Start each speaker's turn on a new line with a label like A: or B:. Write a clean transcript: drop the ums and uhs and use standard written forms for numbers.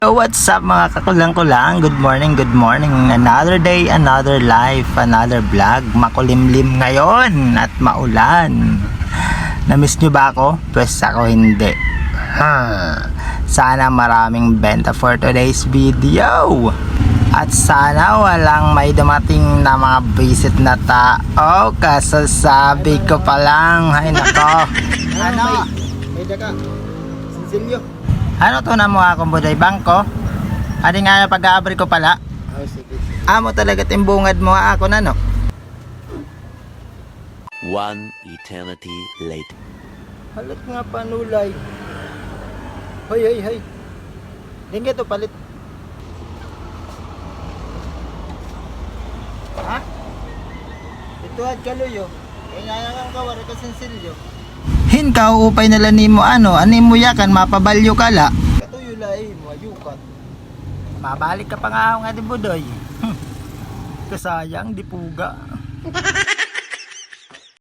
A: So what's up mga kakulang-kulang? Good morning, good morning. Another day, another life, another vlog. Makulimlim ngayon at maulan. Namiss nyo ba ako? Pues ako hindi. Sana maraming benta for today's video. At sana walang may dumating na mga visit na tao. Kasasabi ko pa lang. Ay nako. Ano?
B: May daga. Sinsilyo.
A: Ano to na mo akong buday bangko? Adi nga pag-aabri ko pala.
B: Oh, sige.
A: Amo talaga timbungad mo ako na no.
C: One eternity later.
A: Halit nga panulay. Hoy hoy hoy. Dingge to palit. Ha? Ito at kaluyo. Kaya nga kawar ka sinsilyo. Hin ka upay nila nimo ano, ani mo yakan mapabalyo kala. Katuyo lai mo ayukat. Mabalik ka pa nga di budoy. Kasayang di puga.